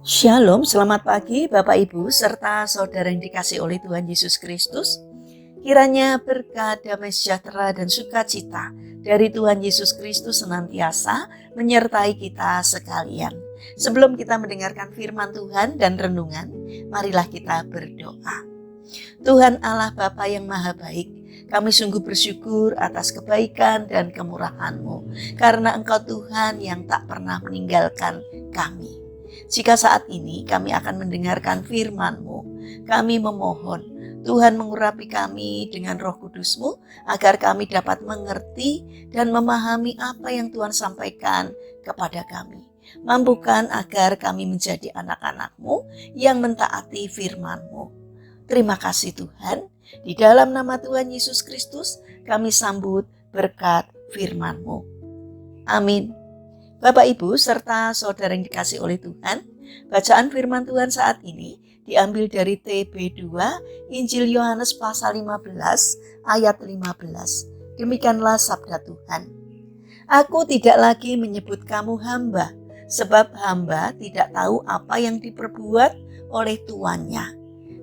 Shalom, selamat pagi Bapak Ibu serta saudara yang dikasih oleh Tuhan Yesus Kristus. Kiranya berkat, damai sejahtera dan sukacita dari Tuhan Yesus Kristus senantiasa menyertai kita sekalian. Sebelum kita mendengarkan firman Tuhan dan renungan, marilah kita berdoa. Tuhan Allah Bapa yang Maha Baik, kami sungguh bersyukur atas kebaikan dan kemurahan-Mu, karena Engkau Tuhan yang tak pernah meninggalkan kami. Jika saat ini kami akan mendengarkan firman-Mu, kami memohon Tuhan mengurapi kami dengan Roh Kudus-Mu agar kami dapat mengerti dan memahami apa yang Tuhan sampaikan kepada kami. Mampukan agar kami menjadi anak-anak-Mu yang mentaati firman-Mu. Terima kasih Tuhan, di dalam nama Tuhan Yesus Kristus kami sambut berkat firman-Mu. Amin. Bapak Ibu serta saudara yang dikasih oleh Tuhan, bacaan firman Tuhan saat ini diambil dari TB2 Injil Yohanes pasal 15 ayat 15. Demikianlah sabda Tuhan. Aku tidak lagi menyebut kamu hamba, sebab hamba tidak tahu apa yang diperbuat oleh tuannya.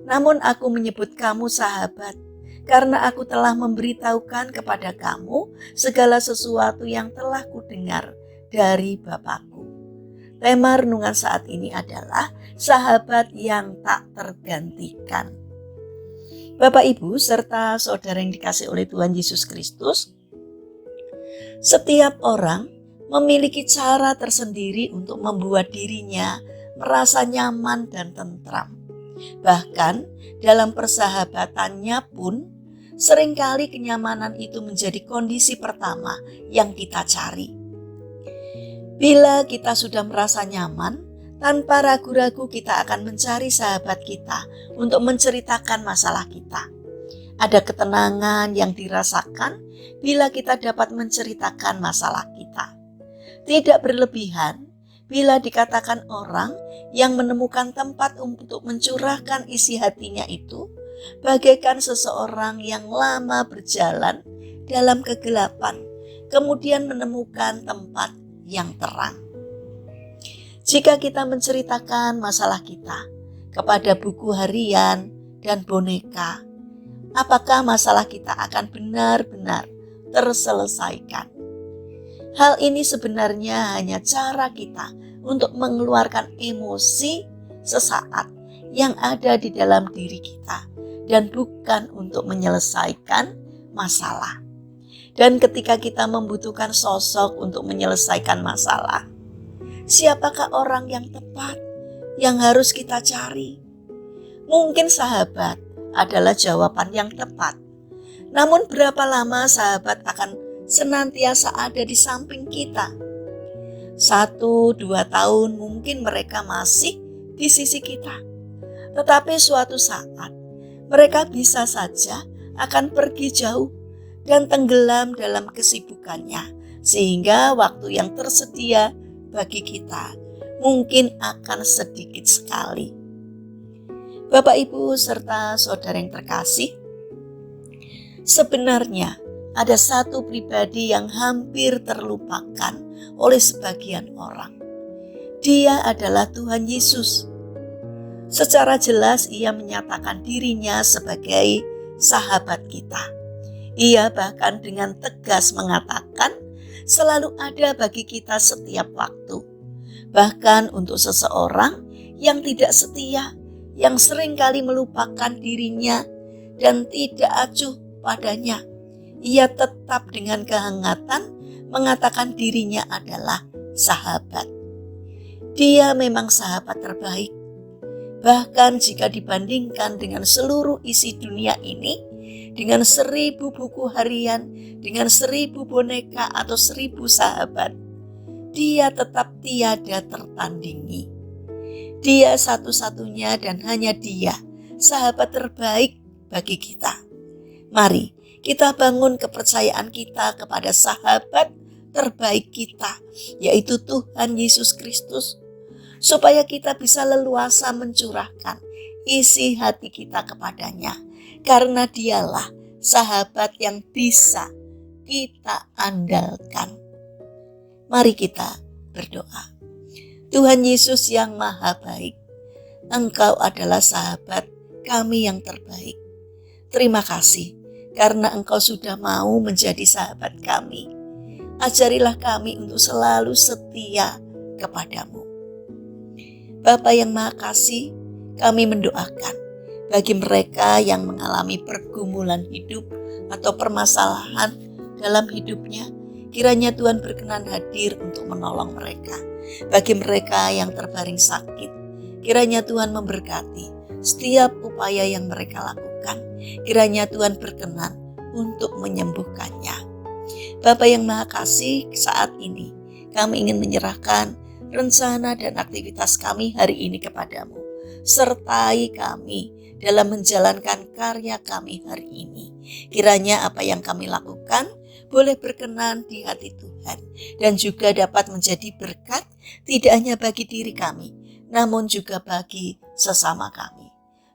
Namun aku menyebut kamu sahabat, karena aku telah memberitahukan kepada kamu segala sesuatu yang telah kudengar dari Bapakku. Tema renungan saat ini adalah sahabat yang tak tergantikan. Bapak Ibu serta saudara yang dikasih oleh Tuhan Yesus Kristus, setiap orang memiliki cara tersendiri untuk membuat dirinya merasa nyaman dan tentram. Bahkan dalam persahabatannya pun seringkali kenyamanan itu menjadi kondisi pertama yang kita cari. Bila kita sudah merasa nyaman, tanpa ragu-ragu kita akan mencari sahabat kita untuk menceritakan masalah kita. Ada ketenangan yang dirasakan bila kita dapat menceritakan masalah kita. Tidak berlebihan bila dikatakan orang yang menemukan tempat untuk mencurahkan isi hatinya itu bagaikan seseorang yang lama berjalan dalam kegelapan, kemudian menemukan tempat yang terang. Jika kita menceritakan masalah kita kepada buku harian dan boneka, apakah masalah kita akan benar-benar terselesaikan? Hal ini sebenarnya hanya cara kita untuk mengeluarkan emosi sesaat yang ada di dalam diri kita dan bukan untuk menyelesaikan masalah. Dan ketika kita membutuhkan sosok untuk menyelesaikan masalah, siapakah orang yang tepat yang harus kita cari? Mungkin sahabat adalah jawaban yang tepat. Namun berapa lama sahabat akan senantiasa ada di samping kita? 1-2 tahun mungkin mereka masih di sisi kita. Tetapi suatu saat mereka bisa saja akan pergi jauh dan tenggelam dalam kesibukannya, sehingga waktu yang tersedia bagi kita mungkin akan sedikit sekali. Bapak Ibu serta saudara yang terkasih, sebenarnya ada satu pribadi yang hampir terlupakan oleh sebagian orang. Dia adalah Tuhan Yesus. Secara jelas ia menyatakan dirinya sebagai sahabat kita. Ia bahkan dengan tegas mengatakan selalu ada bagi kita setiap waktu. Bahkan untuk seseorang yang tidak setia, yang seringkali melupakan dirinya dan tidak acuh padanya, ia tetap dengan kehangatan mengatakan dirinya adalah sahabat. Dia memang sahabat terbaik. Bahkan jika dibandingkan dengan seluruh isi dunia ini, dengan 1000 buku harian, dengan 1000 boneka atau 1000 sahabat, dia tetap tiada tertandingi. Dia satu-satunya dan hanya dia, sahabat terbaik bagi kita. Mari kita bangun kepercayaan kita kepada sahabat terbaik kita, yaitu Tuhan Yesus Kristus, supaya kita bisa leluasa mencurahkan isi hati kita kepadanya, karena dialah sahabat yang bisa kita andalkan. Mari kita berdoa. Tuhan Yesus yang maha baik, Engkau adalah sahabat kami yang terbaik. Terima kasih karena Engkau sudah mau menjadi sahabat kami. Ajarilah kami untuk selalu setia kepadamu. Bapa yang maha kasih, kami mendoakan bagi mereka yang mengalami pergumulan hidup atau permasalahan dalam hidupnya, kiranya Tuhan berkenan hadir untuk menolong mereka. Bagi mereka yang terbaring sakit, kiranya Tuhan memberkati setiap upaya yang mereka lakukan. Kiranya Tuhan berkenan untuk menyembuhkannya. Bapa yang maha kasih, saat ini kami ingin menyerahkan rencana dan aktivitas kami hari ini kepadamu. Sertai kami dalam menjalankan karya kami hari ini. Kiranya apa yang kami lakukan boleh berkenan di hati Tuhan dan juga dapat menjadi berkat tidak hanya bagi diri kami, namun juga bagi sesama kami.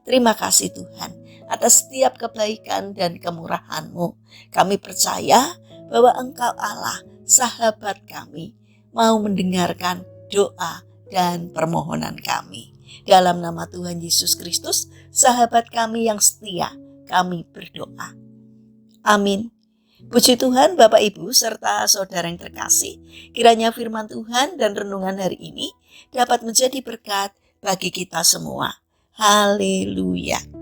Terima kasih Tuhan atas setiap kebaikan dan kemurahan-Mu. Kami percaya bahwa Engkau Allah, sahabat kami, mau mendengarkan doa dan permohonan kami. Dalam nama Tuhan Yesus Kristus, sahabat kami yang setia, kami berdoa. Amin. Puji Tuhan Bapak Ibu serta saudara yang terkasih, kiranya firman Tuhan dan renungan hari ini dapat menjadi berkat bagi kita semua. Haleluya.